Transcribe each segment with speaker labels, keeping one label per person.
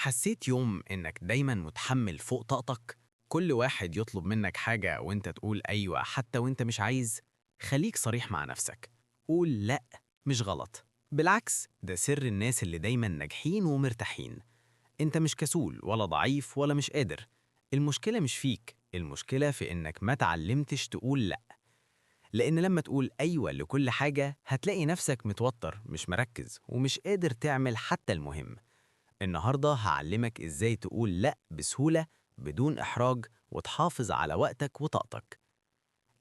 Speaker 1: حسيت يوم إنك دايما متحمل فوق طاقتك؟ كل واحد يطلب منك حاجة وإنت تقول أيوة حتى وإنت مش عايز. خليك صريح مع نفسك. قول لأ، مش غلط. بالعكس، ده سر الناس اللي دايما ناجحين ومرتاحين. إنت مش كسول ولا ضعيف ولا مش قادر. المشكلة مش فيك، المشكلة في إنك ما تعلمتش تقول لأ. لأن لما تقول أيوة لكل حاجة هتلاقي نفسك متوتر، مش مركز ومش قادر تعمل حتى المهم. النهاردة هعلمك إزاي تقول لأ بسهولة، بدون إحراج، وتحافظ على وقتك وطاقتك.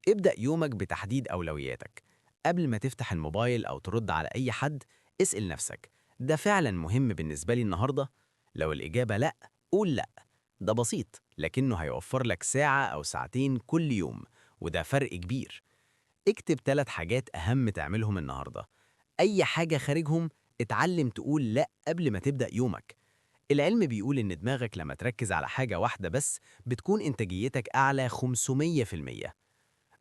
Speaker 1: ابدأ يومك بتحديد أولوياتك. قبل ما تفتح الموبايل أو ترد على أي حد، اسأل نفسك: ده فعلا مهم بالنسبة لي النهاردة؟ لو الإجابة لأ، قول لأ. ده بسيط، لكنه هيوفر لك ساعة أو ساعتين كل يوم، وده فرق كبير. اكتب 3 حاجات أهم تعملهم النهاردة. أي حاجة خارجهم، اتعلم تقول لأ قبل ما تبدأ يومك. العلم بيقول إن دماغك لما تركز على حاجة واحدة بس بتكون إنتاجيتك أعلى 500%.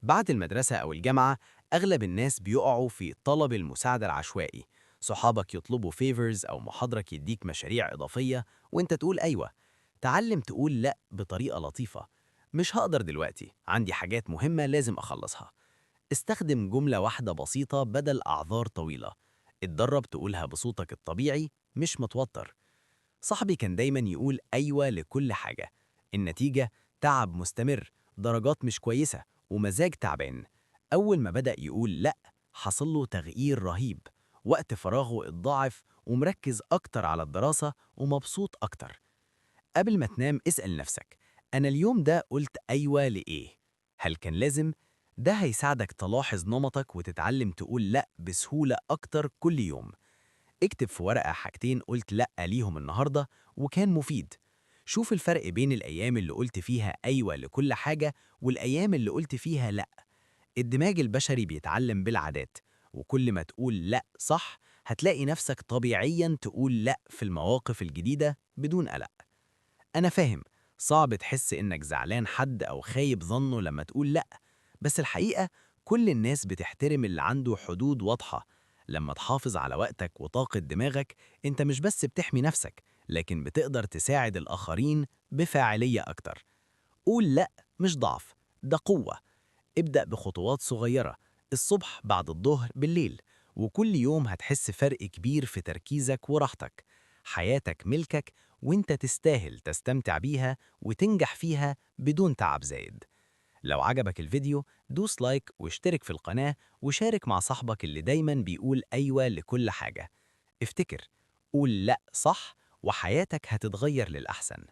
Speaker 1: بعد المدرسة أو الجامعة، أغلب الناس بيقعوا في طلب المساعدة العشوائي. صحابك يطلبوا فيفرز أو محاضرك يديك مشاريع إضافية وإنت تقول أيوة. تعلم تقول لأ بطريقة لطيفة: مش هقدر دلوقتي، عندي حاجات مهمة لازم أخلصها. استخدم جملة واحدة بسيطة بدل أعذار طويلة. اتدرب تقولها بصوتك الطبيعي، مش متوتر. صاحبي كان دايما يقول أيوة لكل حاجة. النتيجة: تعب مستمر، درجات مش كويسة، ومزاج تعبان. أول ما بدأ يقول لأ، حصل له تغيير رهيب. وقت فراغه اتضاعف، ومركز أكتر على الدراسة ومبسوط أكتر. قبل ما تنام اسأل نفسك: أنا اليوم ده قلت أيوة لإيه؟ هل كان لازم؟ ده هيساعدك تلاحظ نمطك وتتعلم تقول لأ بسهولة أكتر كل يوم. اكتب في ورقة حاجتين قلت لأ ليهم النهاردة وكان مفيد. شوف الفرق بين الأيام اللي قلت فيها أيوة لكل حاجة والأيام اللي قلت فيها لأ. الدماغ البشري بيتعلم بالعادات، وكل ما تقول لأ صح هتلاقي نفسك طبيعياً تقول لأ في المواقف الجديدة بدون قلق. أنا فاهم، صعب تحس إنك زعلان حد أو خايب ظنه لما تقول لأ، بس الحقيقة كل الناس بتحترم اللي عنده حدود واضحة. لما تحافظ على وقتك وطاقة دماغك، انت مش بس بتحمي نفسك، لكن بتقدر تساعد الآخرين بفاعلية أكتر. قول لأ مش ضعف، ده قوة. ابدأ بخطوات صغيرة، الصبح، بعد الظهر، بالليل، وكل يوم هتحس فرق كبير في تركيزك وراحتك. حياتك ملكك، وانت تستاهل تستمتع بيها وتنجح فيها بدون تعب زايد. لو عجبك الفيديو، دوس لايك واشترك في القناة، وشارك مع صاحبك اللي دايما بيقول أيوة لكل حاجة. افتكر، قول لأ صح، وحياتك هتتغير للأحسن.